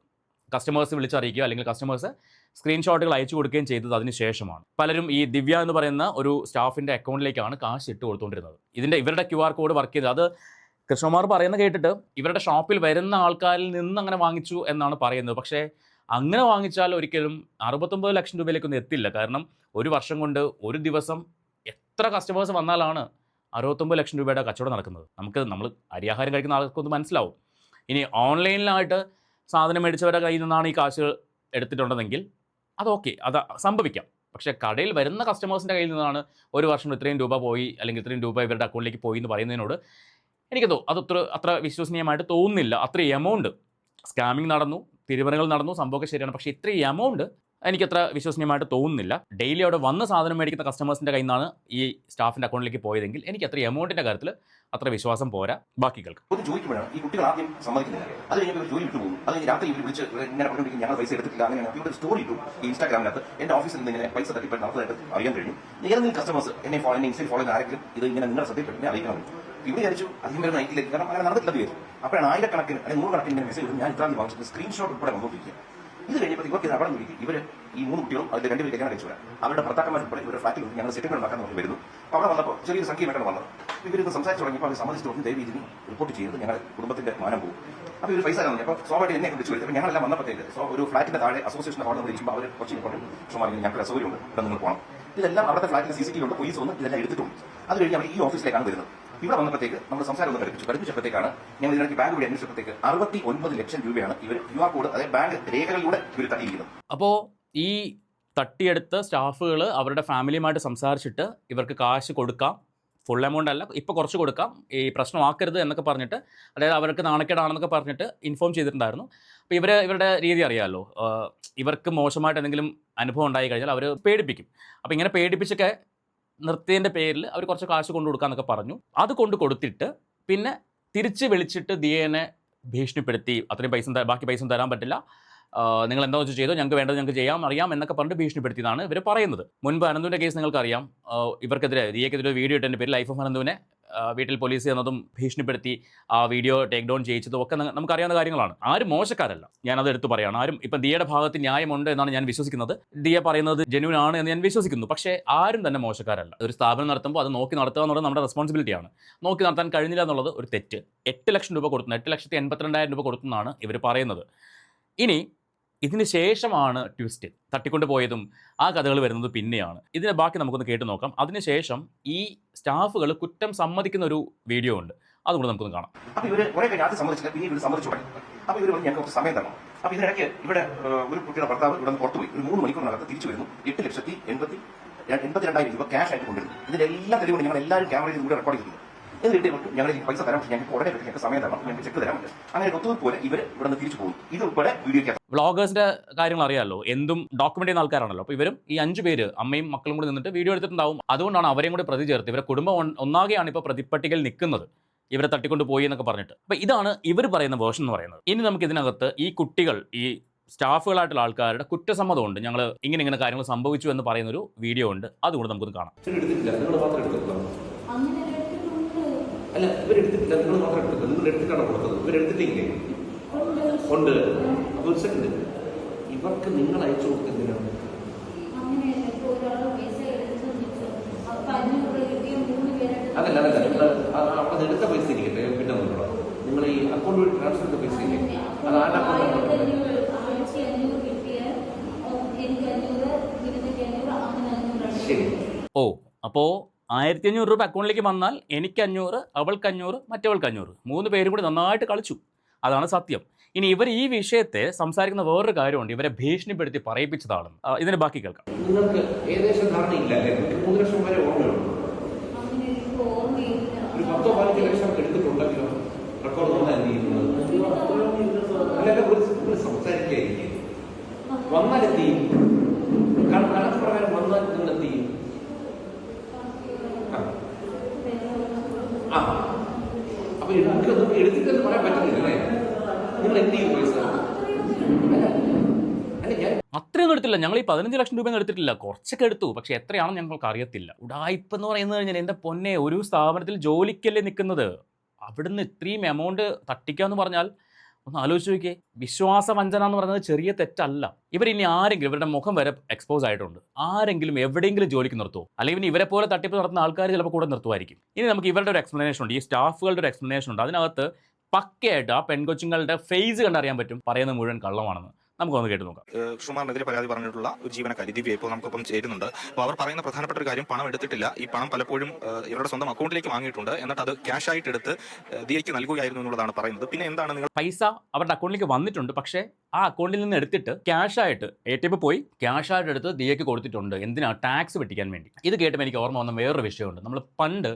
കസ്റ്റമേഴ്സ് വിളിച്ചറിയിക്കുക അല്ലെങ്കിൽ കസ്റ്റമേഴ്സ് സ്ക്രീൻഷോട്ടുകൾ അയച്ചു കൊടുക്കുകയും ചെയ്തത് അതിന് ശേഷമാണ്. പലരും ഈ ദിവ്യ എന്ന് പറയുന്ന ഒരു സ്റ്റാഫിൻ്റെ അക്കൗണ്ടിലേക്കാണ് കാശ് ഇട്ട് കൊടുത്തുകൊണ്ടിരുന്നത്. ഇവരുടെ QR കോഡ് വർക്ക് ചെയ്തത് അത് കൃഷ്ണകുമാർ പറയുന്നത് കേട്ടിട്ട് ഇവരുടെ ഷോപ്പിൽ വരുന്ന ആൾക്കാരിൽ നിന്ന് അങ്ങനെ വാങ്ങിച്ചു എന്നാണ് പറയുന്നത്. പക്ഷേ അങ്ങനെ വാങ്ങിച്ചാൽ ഒരിക്കലും 69 ലക്ഷം രൂപയിലേക്കൊന്നും എത്തില്ല. കാരണം ഒരു വർഷം കൊണ്ട് ഒരു ദിവസം എത്ര കസ്റ്റമേഴ്സ് വന്നാലാണ് 69 ലക്ഷം രൂപയുടെ കച്ചവടം നടക്കുന്നത്. നമ്മൾ അരിയാഹാരം കഴിക്കുന്ന ആൾക്കൊന്ന് മനസ്സിലാവും. ഇനി ഓൺലൈനിലായിട്ട് സാധനം മേടിച്ചവരുടെ കയ്യിൽ നിന്നാണ് ഈ കാശ് എടുത്തിട്ടുണ്ടെങ്കിൽ അതൊക്കെ അത് സംഭവിക്കാം. പക്ഷേ കടയിൽ വരുന്ന കസ്റ്റമേഴ്സിൻ്റെ കയ്യിൽ നിന്നാണ് ഒരു വർഷം ഇത്രയും രൂപ പോയി അല്ലെങ്കിൽ ഇത്രയും രൂപ ഇവരുടെ അക്കൗണ്ടിലേക്ക് പോയി എന്ന് പറയുന്നതിനോട് എനിക്ക് അത്ര വിശ്വസനീയമായിട്ട് തോന്നുന്നില്ല. അത്രയും എമൗണ്ട് സ്കാമിങ് നടന്നു, തിരിമറികൾ നടന്നു, സംഭവമൊക്കെ ശരിയാണ്. പക്ഷേ ഇത്രയും എമൗണ്ട് എനിക്കത്ര വിശ്വസനീയമായിട്ട് തോന്നുന്നില്ല. ഡെയിലി അവിടെ വന്ന് സാധനം മേടിക്കുന്ന കസ്റ്റമേഴ്സിൻ്റെ കയ്യിൽ നിന്നാണ് ഈ സ്റ്റാഫിൻ്റെ അക്കൗണ്ടിലേക്ക് പോയതെങ്കിൽ എനിക്ക് അത്ര എമൗണ്ടിൻ്റെ കാര്യത്തിൽ അത്ര വിശ്വാസം പോരാ. ബാക്കി കേൾക്കാം. ചോദിക്കുമ്പോഴാണ് ഈ കുട്ടികൾ ആദ്യം സമ്മതിക്കുന്നില്ല. അത് കഴിഞ്ഞ് ഒരു ജോലി വിട്ടു പോകും. അത് കഴിഞ്ഞ് രാത്രി ഇവർ വിളിച്ച് ഇങ്ങനെ പറഞ്ഞിട്ട് ഞങ്ങൾ പൈസ എടുത്തിട്ടില്ല. അങ്ങനെയാണ് ഇവരുടെ സ്റ്റോറി ഇട്ടു ഇൻസ്റ്റാഗ്രാമിനകത്ത്. എന്റെ ഓഫീസിൽ നിന്ന് ഇങ്ങനെ പൈസ തട്ടിപ്പ് നടന്നതായിട്ട് അറിയാൻ കഴിഞ്ഞു. ഏതെങ്കിലും കസ്റ്റമേഴ്സ് എന്നെ ഇൻസ്റ്റയിൽ ഫോളോ ചെയ്യുന്ന ആരെങ്കിലും ഇത് ഇങ്ങനെ നിങ്ങളുടെ ശ്രദ്ധയിൽപ്പെട്ട് അറിയിക്കണം. ഇവിടെ വിചാരിച്ചു അധികം പേര് നയിക്കില്ല, കാരണം അങ്ങനെ നടന്നിട്ടില്ല വിചാരിച്ചു. അപ്പോഴാണ് ആയിരക്കണക്കിന് അല്ലെങ്കിൽ 100 കണക്കിന് ഇങ്ങനെ മെസ്സേജ് ഞാൻ ഇത്രാന്തി വാങ്ങിച്ചിട്ട് സ്ക്രീൻഷോട്ട് ഉൾപ്പെടെ വന്നുകൊണ്ടിരിക്കുക. ഇത് കഴിഞ്ഞപ്പോൾ ഇവർക്ക് അവിടെ നിന്ന് ഇവർ ഈ 3 കുട്ടികളും അതിൽ 2 പേര് കല്യാണം കഴിച്ചു വരാം. അവരുടെ ഭർത്താക്കന്മാർ ഉൾപ്പെടെ ഇവരുടെ ഫ്ലാറ്റിൽ ഞങ്ങൾ സെറ്റിൽമെന്റ് ഉണ്ടാക്കാൻ നോക്കി വരുന്നു. അപ്പോൾ അവിടെ വന്നപ്പോൾ ചെറിയൊരു സംഖ്യമായിട്ടാണ് വന്നത്. ഇവരിത് സംസാരിച്ച് തുടങ്ങിയപ്പോൾ അവർ സമ്മതിച്ചിട്ട് ദയവ് ഇതിന് റിപ്പോർട്ട് ചെയ്ത് ഞങ്ങളുടെ കുടുംബത്തിന്റെ മാനം പോകും. അപ്പോൾ ഇവർ പൈസ തന്നു. അപ്പോൾ സ്വാഭാവികമായിട്ട് എന്നെ വിളിച്ചു വരുന്നത്. അപ്പോൾ ഞങ്ങളെല്ലാം വന്നപ്പോഴത്തേക്ക് ഒരു ഫ്ലാറ്റിന്റെ താഴെ അസോസിയേഷന്റെ അവിടെ നമ്മൾ ഇരിക്കുമ്പോൾ അവർ കുറച്ച് ഇമ്പോർട്ടൻറ്റ് ക്ഷമാണെങ്കിൽ ഞങ്ങൾക്ക് അസൗകര്യമുണ്ട്, ഇവിടെ നിങ്ങൾ പോകണം. ഇതെല്ലാം അവിടുത്തെ ഫ്ലാറ്റിൽ CCTV ഉണ്ട്, പോലീസ് വന്ന് ഇതെല്ലാം എടുത്തിട്ടുണ്ട്. അത് കഴിഞ്ഞ് അവർ ഈ ഓഫീസിലേക്കാണ് വരുന്നത്. ഇവിടെ വന്നപ്പോഴത്തേക്ക് നമ്മുടെ സംസാരം ഒന്ന് പഠിപ്പിച്ചപ്പോഴത്തേക്കാണ് ഞങ്ങൾ ഇതിനിടയ്ക്ക് ബാങ്ക് വഴി അന്വേഷിച്ചപ്പോഴത്തേക്ക് 69 ലക്ഷം രൂപയാണ് ഇവർ QR കോഡ് അതായത് ബാങ്ക് രേഖകളിലൂടെ ഇവർ തട്ടിയിരിക്കുന്നത്. അപ്പോൾ ഈ തട്ടിയെടുത്ത സ്റ്റാഫുകൾ അവരുടെ ഫാമിലിയുമായിട്ട് സംസാരിച്ചിട്ട് ഇവർക്ക് കാശ് കൊടുക്കാം, ഫുൾ എമൗണ്ട് അല്ല, ഇപ്പോൾ കുറച്ച് കൊടുക്കാം, ഈ പ്രശ്നമാക്കരുത് എന്നൊക്കെ പറഞ്ഞിട്ട്, അതായത് അവർക്ക് നാണക്കേടാണെന്നൊക്കെ പറഞ്ഞിട്ട് ഇൻഫോം ചെയ്തിട്ടുണ്ടായിരുന്നു. അപ്പോൾ ഇവരുടെ രീതി അറിയാമല്ലോ, ഇവർക്ക് മോശമായിട്ട് എന്തെങ്കിലും അനുഭവം ഉണ്ടായി കഴിഞ്ഞാൽ അവർ പേടിപ്പിക്കും. അപ്പോൾ ഇങ്ങനെ പേടിപ്പിച്ചൊക്കെ നിർത്തിയതിൻ്റെ പേരിൽ അവർ കുറച്ച് കാശ് കൊണ്ടു കൊടുക്കാമെന്നൊക്കെ പറഞ്ഞു. അത് കൊടുത്തിട്ട് പിന്നെ തിരിച്ച് വിളിച്ചിട്ട് ദിയേനെ ഭീഷണിപ്പെടുത്തി, അത്രയും ബാക്കി പൈസ തരാൻ പറ്റില്ല, നിങ്ങൾ എന്താ വെച്ച് ചെയ്തോ, ഞങ്ങൾക്ക് വേണ്ടത് ഞങ്ങൾക്ക് അറിയാം എന്നൊക്കെ പറഞ്ഞിട്ട് ഭീഷണിപ്പെടുത്തിയതാണ് ഇവർ പറയുന്നത്. മുൻപ് അനന്തുവിൻ്റെ കേസ് നിങ്ങൾക്കറിയാം. ഇവർക്കെതിരെ ദിയക്കെതിരെ വീഡിയോ ഇട്ടതിൻ്റെ പേരിൽ ലൈഫ് ഓഫ് അനന്തുവിനെ വീട്ടിൽ പോലീസ് എന്നതും ഭീഷണിപ്പെടുത്തി ആ വീഡിയോ ടേക്ക് ഡൗൺ ചെയ്യിച്ചതും ഒക്കെ നമുക്കറിയാവുന്ന കാര്യങ്ങളാണ്. ആരും മോശക്കാരല്ല, ഞാനത് എടുത്തു പറയുകയാണ്. ആരും ഇപ്പം ദിയയുടെ ഭാഗത്ത് ന്യായമുണ്ട് എന്നാണ് ഞാൻ വിശ്വസിക്കുന്നത്. ദിയ പറയുന്നത് ജെന്യൂൻ ആണ് എന്ന് ഞാൻ വിശ്വസിക്കുന്നു. പക്ഷേ ആരും തന്നെ മോശക്കാരല്ല. ഒരു സ്ഥാപനം നടത്തുമ്പോൾ അത് നോക്കി നടത്തുക എന്നുള്ളത് നമ്മുടെ റെസ്പോൺസിബിലിറ്റിയാണ്. നോക്കി നടത്താൻ കഴിഞ്ഞില്ല എന്നുള്ളത് ഒരു തെറ്റ്. 8 ലക്ഷം രൂപ കൊടുത്തു, 8,82,000 രൂപ കൊടുത്തെന്നാണ് ഇവർ പറയുന്നത്. ഇനി ഇതിന് ശേഷമാണ് ട്വിസ്റ്റ്. തട്ടിക്കൊണ്ട് പോയതും ആ കഥകൾ വരുന്നത് പിന്നെയാണ്. ഇതിനെ ബാക്കി നമുക്കൊന്ന് കേട്ട് നോക്കാം. അതിനുശേഷം ഈ സ്റ്റാഫുകൾ കുറ്റം സമ്മതിക്കുന്ന ഒരു വീഡിയോ ഉണ്ട്, അതുകൊണ്ട് നമുക്കൊന്ന് കാണാം. അപ്പോൾ ഇവർ കുറേ കഴിഞ്ഞ് ആദ്യം സമ്മതിച്ചില്ല, പിന്നെ ഇവർ സമ്മതിച്ചു തുടങ്ങി. അപ്പോൾ ഇവർ ഞങ്ങൾക്ക് കുറച്ച് സമയം തരണം. അപ്പോൾ ഇതിനിടയ്ക്ക് ഇവിടെ ഒരു കുട്ടിയുടെ ഭർത്താവ് ഇവിടെ നിന്ന് പുറത്തുപോയി ഒരു 3 മണിക്കൂറിനകത്ത് തിരിച്ചു വരുന്നു. 8,82,000 രൂപ ക്യാഷ് ആയിട്ട് കൊണ്ടുവരുന്നു. ഇതിന്റെ എല്ലാ തെളിവുകളും ഞങ്ങൾ എല്ലാവരും ക്യാമറയിൽ കൂടെ റെക്കോർഡ് ചെയ്തു. എന്നിട്ട് ഞങ്ങൾ പൈസ തരാം, ഞങ്ങൾക്ക് ഉടനെ ഞങ്ങൾക്ക് സമയം തരണം, ഞങ്ങൾക്ക് ചെക്ക് തരാൻ പറ്റും. അങ്ങനെ ഒത്തുപോലെ ഇവർ ഇവിടെ നിന്ന് തിരിച്ചു പോകും. ഇത് ഉൾപ്പെടെ വീഡിയോ വ്ളോഗേഴ്സിന്റെ കാര്യങ്ങൾ അറിയാമല്ലോ, എന്തും ഡോക്യുമെന്റ് ചെയ്യുന്ന ആൾക്കാരാണല്ലോ. അപ്പോൾ ഇവരും ഈ 5 പേര് അമ്മയും മക്കളും കൂടി നിന്നിട്ട് വീഡിയോ എടുത്തിട്ടുണ്ടാവും. അതുകൊണ്ടാണ് അവരെയും കൂടി പ്രതി ചേർത്ത് ഇവരെ കുടുംബം ഒന്നാകെയാണ് ഇപ്പോൾ പ്രതിപ്പട്ടികയിൽ നിൽക്കുന്നത്, ഇവരെ തട്ടിക്കൊണ്ട് പോയി എന്നൊക്കെ പറഞ്ഞിട്ട്. അപ്പോൾ ഇതാണ് ഇവർ പറയുന്ന വേർഷൻ എന്ന് പറയുന്നത്. ഇനി നമുക്ക് ഇതിനകത്ത് ഈ കുട്ടികൾ, ഈ സ്റ്റാഫുകളായിട്ടുള്ള ആൾക്കാരുടെ കുറ്റസമ്മതമുണ്ട്, ഞങ്ങൾ ഇങ്ങനെ കാര്യങ്ങൾ സംഭവിച്ചു എന്ന് പറയുന്നൊരു വീഡിയോ ഉണ്ട്, അതുകൊണ്ട് നമുക്കൊന്ന് കാണാം. അല്ല, ഇവരെടുത്തിട്ടില്ല, നിങ്ങൾ മാത്രം എടുത്തില്ല. നിങ്ങൾ എടുത്തിട്ടാണ് കൊടുത്തത്. ഇവരെടുത്തിട്ടില്ലേ? ഉണ്ട്. അപ്പോൾ ഒരു സെക്കൻഡ്, ഇവർക്ക് നിങ്ങൾ അയച്ചു കൊടുക്കുന്നതിനാണ് അതല്ല നിങ്ങൾ അവിടെ എടുത്ത പൈസ ഇരിക്കട്ടെ, പിന്നെ നോക്കണം. നിങ്ങൾ ഈ അക്കൗണ്ട് വഴി ട്രാൻസ്ഫർ ചെയ്ത പൈസ ഇല്ലേ, അത് ആരുടെ അക്കൗണ്ട്? ശരി. ഓ, അപ്പോൾ 1500 രൂപ അക്കൗണ്ടിലേക്ക് വന്നാൽ എനിക്ക് 500, അവൾക്ക് 500, മറ്റവൾക്ക് 500, 3 പേരും കൂടി നന്നായിട്ട് കളിച്ചു. അതാണ് സത്യം. ഇനി ഇവർ ഈ വിഷയത്തെ സംസാരിക്കുന്ന വേറൊരു കാര്യമുണ്ട്, ഇവരെ ഭീഷണിപ്പെടുത്തി പറയിപ്പിച്ചതാണ്. ഇതിന് ബാക്കി കേൾക്കാം. നിങ്ങൾക്ക് ഏകദേശം ധാരണയില്ല അല്ലേ? 3 ലക്ഷം വരെ ഓർമ്മയുണ്ട്. ഒരു 10-15 ലക്ഷം എടുത്തിട്ടുണ്ടെങ്കിലോ റെക്കോർഡ് വന്നാൽ എന്ത് ചെയ്യുന്നത്? അല്ല, ഒരു സംസാരിക്കാതിരിക്കും. വന്നാൽ എന്ത് ചെയ്യും? കണക്ക് പ്രകാരം വന്നാൽ നിങ്ങൾ എന്ത് ചെയ്യും? അപ്പൊ നമുക്ക് എടുത്തിട്ടെന്ന് പറയാൻ പറ്റുന്നില്ല അല്ലേ? നിങ്ങൾ എന്ത് ചെയ്യും പൈസ? അത്രയൊന്നും എടുത്തില്ല. ഞങ്ങൾ ഈ 15 ലക്ഷം രൂപയൊന്നും എടുത്തിട്ടില്ല, കുറച്ചൊക്കെ എടുത്തു. പക്ഷെ എത്രയാണെന്ന് ഞങ്ങൾക്ക് അറിയത്തില്ല. ഉടായ്പ എന്ന് പറയുന്നത് കഴിഞ്ഞാൽ എൻ്റെ പൊന്നെ, ഒരു സ്ഥാപനത്തിൽ ജോലിക്കല്ലേ നിൽക്കുന്നത്, അവിടുന്ന് ഇത്രയും എമൗണ്ട് തട്ടിക്കാന്ന് പറഞ്ഞാൽ ഒന്ന് ആലോചിച്ച് നോക്കിയേ. വിശ്വാസവഞ്ചന എന്ന് പറയുന്നത് ചെറിയ തെറ്റല്ല. ഇവരിനി ആരെങ്കിലും, ഇവരുടെ മുഖം വരെ എക്സ്പോസ് ആയിട്ടുണ്ട്, ആരെങ്കിലും എവിടെയെങ്കിലും ജോലിക്ക് നിർത്തുമോ? അല്ലെങ്കിൽ ഇവരെ പോലെ തട്ടിപ്പ് നടത്തുന്ന ആൾക്കാർ ചിലപ്പോൾ കൂടെ നിർത്തുമായിരിക്കും. ഇനി നമുക്ക് ഇവരുടെ ഒരു എക്സ്പ്ലനേഷൻ ഉണ്ട്, ഈ സ്റ്റാഫുകളുടെ ഒരു എക്സ്പ്ലനേഷൻ ഉണ്ട്. അതിനകത്ത് പക്കയായിട്ട് ആ പെൺകൊച്ചുങ്ങളുടെ ഫേസ് കണ്ടറിയാൻ പറ്റും പറയുന്നത് മുഴുവൻ കള്ളമാണെന്ന്. നമുക്കൊന്ന് കേട്ട് നോക്കാം. ഷുമാറിനെതിരെ പരാതി പറഞ്ഞിട്ടുള്ള ഒരു ജീവനക്കാരി ദിവ്യ ഇപ്പോൾ നമുക്കൊപ്പം ചേരുന്നുണ്ട്. അപ്പോൾ അവർ പറയുന്ന പ്രധാനപ്പെട്ട ഒരു കാര്യം, പണം എടുത്തിട്ടില്ല. ഈ പണം പലപ്പോഴും ഇവരുടെ സ്വന്തം അക്കൗണ്ടിലേക്ക് വാങ്ങിയിട്ടുണ്ട്, എന്നിട്ട് അത് ക്യാഷ് ആയിട്ട് എടുത്ത് ദിയയ്ക്ക് നൽകുകയായിരുന്നു എന്നുള്ളതാണ് പറയുന്നത്. പിന്നെ എന്താണ് നിങ്ങൾ? പൈസ അവരുടെ അക്കൗണ്ടിലേക്ക് വന്നിട്ടുണ്ട്, പക്ഷേ ആ അക്കൗണ്ടിൽ നിന്ന് എടുത്തിട്ട് ക്യാഷായിട്ട് ATM പോയി ക്യാഷായിട്ട് എടുത്ത് ദിയയ്ക്ക് കൊടുത്തിട്ടുണ്ട്. എന്തിനാ? ടാക്സ് വെട്ടിക്കാൻ വേണ്ടി. ഇത് കേട്ടുമ്പോൾ എനിക്ക് ഓർമ്മ വന്ന വേറൊരു വിഷയമുണ്ട്. നമ്മൾ പണ്ട്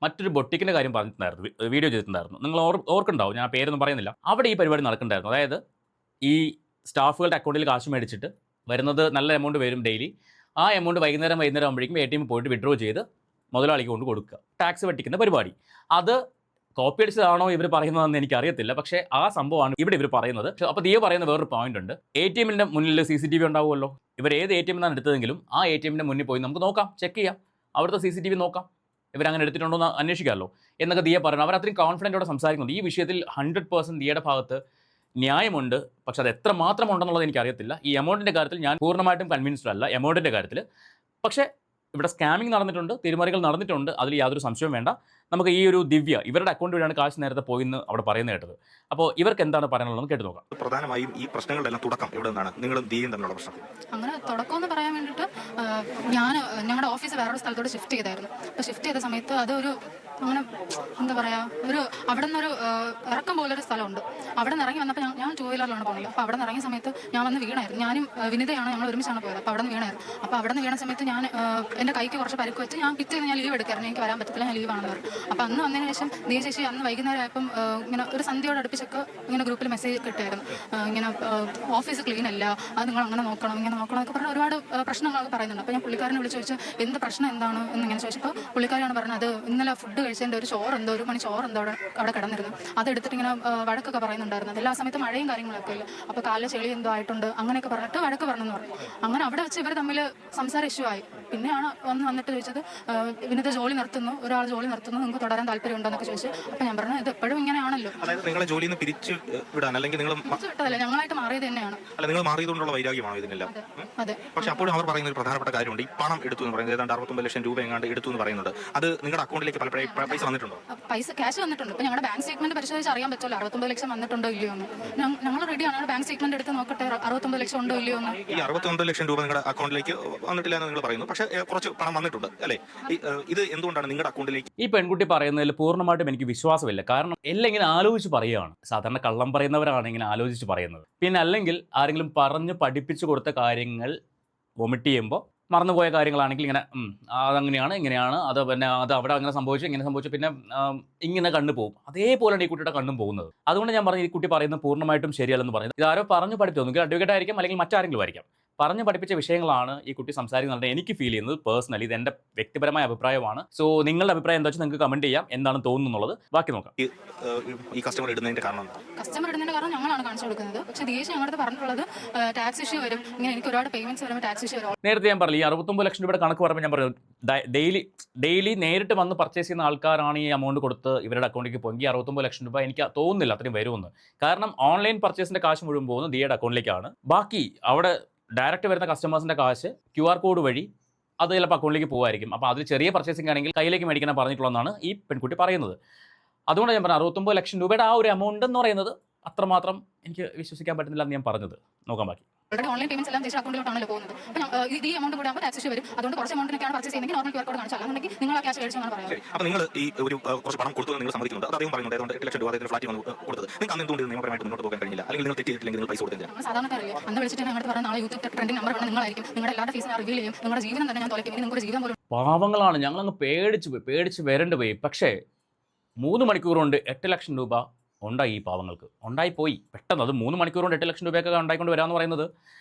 മറ്റൊരു ബൊട്ടിക്കിൻ്റെ കാര്യം പറഞ്ഞിട്ടുണ്ടായിരുന്നു, വീഡിയോ ചെയ്തിട്ടുണ്ടായിരുന്നു. നിങ്ങൾ ഓർക്കുണ്ടാവും, ഞാൻ പേരൊന്നും പറയുന്നില്ല. അവിടെ ഈ പരിപാടി നടക്കുന്നുണ്ടായിരുന്നു. അതായത് ഈ സ്റ്റാഫുകളുടെ അക്കൗണ്ടിൽ കാശ് മേടിച്ചിട്ട് വരുന്നത് നല്ല എമൗണ്ട് വരും ഡെയിലി. ആ എമൗണ്ട് വൈകുന്നേരം ആകുമ്പോഴേക്കും ATM പോയിട്ട് വിഡ്രോ ചെയ്ത് മുതലാളിക്ക് കൊണ്ട് കൊടുക്കുക, ടാക്സ് വെട്ടിക്കുന്ന പരിപാടി. അത് കോപ്പി അടിച്ചതാണോ ഇവർ പറയുന്നതെന്ന് എനിക്കറിയത്തില്ല, പക്ഷേ ആ സംഭവമാണ് ഇവിടെ ഇവർ പറയുന്നത്. അപ്പോൾ ദിയ പറയുന്ന വേറൊരു പോയിന്റ് ഉണ്ട്. ATMൻ്റെ മുന്നിൽ CCTV ഉണ്ടാവുമല്ലോ. ഇവർ ഏത് ATM എന്നാണ് എടുത്തതെങ്കിലും ആ ATMൻ്റെ മുന്നിൽ പോയി നമുക്ക് നോക്കാം, ചെക്ക് ചെയ്യാം, അവിടുത്തെ CCTV നോക്കാം, ഇവരങ്ങനെ എടുത്തിട്ടുണ്ടോ എന്ന് അന്വേഷിക്കാമല്ലോ എന്നൊക്കെ ദിയ പറയുന്നത്. അവർ അത്രയും കോൺഫിഡൻറ്റോടെ സംസാരിക്കുന്നുണ്ട്. ഈ വിഷയത്തിൽ 100% ദിയയുടെ ഭാഗത്ത് ന്യായമുണ്ട്. പക്ഷെ അത് എത്ര മാത്രം ഉണ്ടെന്നുള്ളത് എനിക്കറിയത്തില്ല. ഈ എമൗണ്ടിൻ്റെ കാര്യത്തിൽ ഞാൻ പൂർണ്ണമായിട്ടും കൺവിൻസ്ഡ് അല്ല, എമൗണ്ടിൻ്റെ കാര്യത്തിൽ. പക്ഷേ ഇവിടെ സ്കാമിങ് നടന്നിട്ടുണ്ട്, തിരിമറികൾ നടന്നിട്ടുണ്ട്, അതിൽ യാതൊരു സംശയവും വേണ്ട. നമുക്ക് ഈ ഒരു ദിവ്യ ഇവരുടെ അക്കൗണ്ട് വഴിയാണ് കാശ് നേരത്തെ പോയിന്ന് അവിടെ പറയുന്നത് കേട്ടത്. അപ്പോൾ ഇവർക്ക് എന്താണ് പറയാനുള്ളതെന്ന് കേട്ട് നോക്കാം. പ്രധാനമായും ഈ പ്രശ്നങ്ങളുടെ എല്ലാം തുടക്കം എവിടെ നിന്നാണ്? നിങ്ങളും ദിയയും തമ്മിലുള്ള പ്രശ്നം? അങ്ങനെ തുടക്കം എന്ന് പറയാൻ വേണ്ടിയിട്ട് ഞങ്ങളുടെ ഓഫീസ് വേറൊരു സ്ഥലത്തോട് ഷിഫ്റ്റ് ചെയ്തായിരുന്നു. അപ്പോൾ ഷിഫ്റ്റ് ചെയ്ത സമയത്ത് അതൊരു അങ്ങനെ എന്താ പറയുക, ഒരു അവിടെ നിന്നൊരു ഇറക്കം പോലൊരു സ്ഥലമുണ്ട്. അവിടെ നിന്ന് ഇറങ്ങി വന്നപ്പോൾ ഞാൻ 2 വീലറിലാണ് പോകുന്നത്. അപ്പോൾ അവിടെ നിന്ന് ഇറങ്ങിയ സമയത്ത് ഞാൻ വന്ന് വീണായിരുന്നു. ഞാനും വിനിതയാണ്, ഞങ്ങൾ ഒരുമിച്ചാണ് പോയത്. അപ്പോൾ അവിടെ നിന്ന് വീണായിരുന്നു. അപ്പോൾ അവിടെ നിന്ന് വീണ സമയത്ത് ഞാൻ എൻ്റെ കൈക്ക് കുറച്ച് പരിക്ക് വെച്ച് ഞാൻ പിറ്റേന്ന് ഞാൻ ലീവ് എടുക്കായിരുന്നു. എനിക്ക് വരാൻ പറ്റത്തില്ല, ഞാൻ ലീവാണെന്ന് പറഞ്ഞു. അപ്പോൾ അന്ന് വന്നതിന് ശേഷം ദിയ ചേച്ചി അന്ന് വൈകുന്നേരം ആയപ്പം ഇങ്ങനെ ഒരു സന്ധ്യയോട് അടുപ്പിച്ചൊക്കെ ഇങ്ങനെ ഗ്രൂപ്പിൽ മെസ്സേജ് കിട്ടിയായിരുന്നു, ഇങ്ങനെ ഓഫീസ് ക്ലീൻ അല്ല, അത് നിങ്ങൾ അങ്ങനെ നോക്കണം, ഇങ്ങനെ നോക്കണം എന്നൊക്കെ പറഞ്ഞാൽ ഒരുപാട് പ്രശ്നങ്ങളൊക്കെ പറയുന്നുണ്ട്. അപ്പോൾ ഞാൻ പുള്ളിക്കാരനെ വിളിച്ച് ചോദിച്ചു എന്ത് പ്രശ്നം എന്താണ് എന്നിങ്ങനെ ചോദിച്ചപ്പോൾ പുള്ളിക്കാരാണ് പറഞ്ഞത്, അത് ഇന്നലെ ഫുഡ് കഴിച്ചതിൻ്റെ ഒരു ചോറ് എന്തോ, 1 മണി ചോറ് എന്തോ അവിടെ കിടന്നിരുന്നു, അതെടുത്തിട്ട് ഇങ്ങനെ വഴക്കൊക്കെ പറയുന്നുണ്ടായിരുന്നു. എല്ലാ സമയത്ത് മഴയും കാര്യങ്ങളൊക്കെ ഇല്ല, അപ്പോൾ കാലിൽ ചെളി എന്തോ ആയിട്ടുണ്ട് അങ്ങനെയൊക്കെ പറഞ്ഞിട്ട് വഴക്ക് പറഞ്ഞെന്ന് പറഞ്ഞു. അങ്ങനെ അവിടെ വെച്ച് ഇവർ തമ്മിൽ സംസാര ഇഷ്യൂ ആയി. പിന്നെയാണ് വന്നിട്ട് ചോദിച്ചത്, വിനിത ജോലി നിർത്തുന്നു, ഒരാൾ ജോലി നിർത്തുന്നു, നിങ്ങൾക്ക് തുടരാൻ താല്പര്യം ഉണ്ടോ എന്നൊക്കെ ചോദിച്ചു. അപ്പോൾ ഞാൻ പറഞ്ഞു ഇത് എപ്പോഴും ഇങ്ങനെയാണല്ലോ, അതായത് നിങ്ങളെ ജോലിയിൽ നിന്ന് പിരിച്ചു വിടാൻ അല്ലെങ്കിൽ നിങ്ങൾ വിട്ടതല്ല, ഞങ്ങളായിട്ട് മാറിയത് തന്നെയാണ്. അല്ല, നിങ്ങൾ മാറിയതുകൊണ്ടുള്ള വൈരാഗ്യമാണോ ഇതിനെല്ലാം? അതെ. പക്ഷെ അപ്പോഴും അവർ പറയുന്ന ഒരു പ്രധാനപ്പെട്ട കാര്യമുണ്ട്, ഈ പണം എടുത്തു എന്ന് പറയുന്നത് ഏതാണ്ട് 69 ലക്ഷം രൂപ എങ്ങാണ്ട് എടുത്തു എന്ന് പറയുന്നത്. അത് നിങ്ങളുടെ അക്കൗണ്ടിലേക്ക് പലപ്പോഴും പൈസ വന്നിട്ടുണ്ടോ? പൈസ ക്യാഷ് വന്നിട്ടുണ്ട്. ഇപ്പോൾ ഞങ്ങളുടെ ബാങ്ക് സ്റ്റേറ്റ്മെന്റ് പരിശോധിച്ച് അറിയാൻ പറ്റുമല്ലോ 69 ലക്ഷം വന്നിട്ടുണ്ടോ ഇല്ലയോ എന്ന്. ഞങ്ങൾ റെഡിയാണ്, ബാങ്ക് സ്റ്റേറ്റ്മെന്റ് എടുത്ത് നോക്കട്ടെ 69 ലക്ഷം ഉണ്ടോ ഇല്ലയോ എന്ന്. ഈ 69 ലക്ഷം രൂപ നിങ്ങളുടെ അക്കൗണ്ടിലേക്ക് വന്നിട്ടില്ല എന്ന് നിങ്ങൾ പറയുന്നു, പക്ഷേ കുറച്ച് പണം വന്നിട്ടുണ്ട് അല്ലേ? ഇത് എന്തുകൊണ്ടാണ് നിങ്ങളുടെ അക്കൗണ്ടിലേക്ക്? ഈ പെൺകുട്ടി പറയുന്നതിൽ പൂർണ്ണമായിട്ടും എനിക്ക് വിശ്വാസമില്ല. കാരണം എല്ലാം ഇങ്ങനെ ആലോചിച്ച് പറയുകയാണ്. സാധാരണ കള്ളം പറയുന്നവരാണ് ഇങ്ങനെ ആലോചിച്ച് പറയുന്നത്. പിന്നെ അല്ലെങ്കിൽ ആരെങ്കിലും പറഞ്ഞ് പഠിപ്പിച്ചു കൊടുത്ത കാര്യങ്ങൾ വൊമിറ്റ് ചെയ്യുമ്പോൾ മറന്നുപോയ കാര്യങ്ങളാണെങ്കിൽ ഇങ്ങനെ അതങ്ങനെയാണ് ഇങ്ങനെയാണ്, അത് പിന്നെ അത് അവിടെ അങ്ങനെ സംഭവിച്ചു ഇങ്ങനെ സംഭവിച്ചു, പിന്നെ ഇങ്ങനെ കണ്ണു പോകും. അതേപോലെയാണ് ഈ കുട്ടിയുടെ കണ്ണും പോകുന്നത്. അതുകൊണ്ട് ഞാൻ പറഞ്ഞു ഈ കുട്ടി പറയുന്നത് പൂർണ്ണമായിട്ടും ശരിയല്ലെന്ന് പറയുന്നത്. ഇതാരോ പറഞ്ഞു പഠിപ്പിച്ചു, ഒന്നുകിൽ അഡ്വക്കേറ്റ് ആയിരിക്കാം അല്ലെങ്കിൽ മറ്റാരെങ്കിലും ആയിരിക്കാം. പറഞ്ഞ് പഠിപ്പിച്ച വിഷയങ്ങളാണ് ഈ കുട്ടി സംസാരിക്കുന്നുണ്ട് എനിക്ക് ഫീൽ ചെയ്യുന്നത് പേഴ്സണലി. ഇത് എൻ്റെ വ്യക്തിപരമായ അഭിപ്രായമാണ്. സോ നിങ്ങളുടെ അഭിപ്രായം എന്താ വെച്ചാൽ നിങ്ങൾക്ക് കമൻറ്റ് ചെയ്യാം, എന്താണ് തോന്നുന്നു എന്നുള്ളത്. ബാക്കി നോക്കാം. ഈ കസ്റ്റമർ ഇടുന്നതിന്റെ കാരണം കസ്റ്റമർ ഇടുന്നതിന്റെ കാരണം ഞങ്ങളാണ് കാണിച്ചു കൊടുക്കുന്നത്. പക്ഷേ ദേശീയ ഞങ്ങളുടെ പറഞ്ഞിട്ടുള്ളത് ടാക്സ് ഇഷ്യൂ വരും, ഇങ്ങനെ എനിക്ക് ഒരുപാട് പേയ്മെന്റ്സ് വരുമ്പോൾ ടാക്സ് ഇഷ്യൂ വരും. നേരത്തെ ഞാൻ പറഞ്ഞു ഈ 69 ലക്ഷം രൂപയുടെ കണക്ക് പറയുമ്പോൾ ഞാൻ പറഞ്ഞു ഡെയിലി നേരിട്ട് വന്ന് പർച്ചേസ് ചെയ്യുന്ന ആൾക്കാരാണ് ഈ എമൗണ്ട് കൊടുത്ത് ഇവരുടെ അക്കൗണ്ടിലേക്ക് പോയി 69 ലക്ഷം രൂപ എനിക്ക് തോന്നുന്നില്ല അത്രയും വരുമെന്ന്. കാരണം ഓൺലൈൻ പർച്ചേസിന്റെ കാശ് മുഴുവൻ പോകുന്നത് ദിയയുടെ അക്കൗണ്ടിലേക്കാണ്. ബാക്കി അവിടെ ഡയറക്റ്റ് വരുന്ന കസ്റ്റമേഴ്സിന്റെ കാശ് QR കോഡ് വഴി അത് ചിലപ്പോൾ അക്കൗണ്ടിലേക്ക് പോകുമായിരിക്കും. അപ്പോൾ അതിൽ ചെറിയ പർച്ചേസിംഗ് ആണെങ്കിൽ കയ്യിലേക്ക് മേടിക്കാൻ പറഞ്ഞിട്ടുള്ളതെന്നാണ് ഈ പെൺകുട്ടി പറയുന്നത്. അതുകൊണ്ട് ഞാൻ പറഞ്ഞു 69 ലക്ഷം രൂപയുടെ ആ ഒരു എമൗണ്ട് എന്ന് പറയുന്നത് അത്രമാത്രം എനിക്ക് വിശ്വസിക്കാൻ പറ്റുന്നില്ല എന്ന് ഞാൻ പറഞ്ഞത്. നോക്കാൻ ബാക്കി. ഓൾറെഡി ഓൺലൈൻ പേയ്മെന്റ്സ് എല്ലാം ദേശീയ അക്കൗണ്ടിലോട്ടാണല്ലോ പോകുന്നത്. അപ്പോൾ ഈ എമൗണ്ട് കൂടെ ആകുമ്പോൾ ടാക്സ് ഇഷ്യൂ വരും. അതുകൊണ്ട് കുറച്ച് എമൗണ്ടിനൊക്കെയാണ് പർച്ചേസ് ചെയ്യുന്നത് നോർമൽ QR കോഡ് കാണിച്ചാൽ, അല്ലാന്നുണ്ടെങ്കിൽ നിങ്ങൾ ആ ക്യാഷ് മേടിച്ചാൽ പറയാം. അപ്പോൾ നിങ്ങൾ ഈ ഒരു കുറച്ച് പണം കൊടുത്തു നിങ്ങൾ സമ്മതിക്കുന്നുണ്ട്. അത് അദ്ദേഹം പറയുന്നത് അതുകൊണ്ട് 8 ലക്ഷം രൂപ അദ്ദേഹം ഫ്ലാറ്റ് വന്ന് കൊടുത്തത് നിങ്ങൾക്ക് അന്ന് എന്തുകൊണ്ട് നിയമപരമായിട്ട് മുന്നോട്ട് പോകാൻ കഴിഞ്ഞില്ല? അല്ലെങ്കിൽ നിങ്ങൾ തെറ്റിയിട്ടില്ലെങ്കിൽ നിങ്ങൾ പൈസ കൊടുത്തില്ല? നമ്മൾ സാധാരണക്കാരല്ലേ, അന്ന് വിളിച്ചിട്ട് ഞങ്ങളുടെ പറഞ്ഞ നാളെ യൂട്യൂബ് ട്രെൻഡിംഗ് നമ്പർ വേണം നിങ്ങളായിരിക്കും, നിങ്ങളുടെ എല്ലാ ഫീസും റിവീൽ ചെയ്യും, നിങ്ങളുടെ ജീവിതം തന്നെ ഞാൻ തോലയ്ക്കും, നിങ്ങളുടെ ജീവിതം പോലും. പാവങ്ങളാണ്, ഞങ്ങളങ്ങ് പേടിച്ച് വരണ്ട് പോയി. പക്ഷേ 3 മണിക്കൂർ കൊണ്ട് 8 ലക്ഷം രൂപ ഉണ്ടായി. ഈ പാവങ്ങൾക്ക് ഉണ്ടായിപ്പോയി പെട്ടെന്ന്. അത് 3 മണിക്കൂർ കൊണ്ട് 8 ലക്ഷം രൂപയൊക്കെ ഉണ്ടായിക്കൊണ്ട് വരാമെന്ന് പറയുന്നത്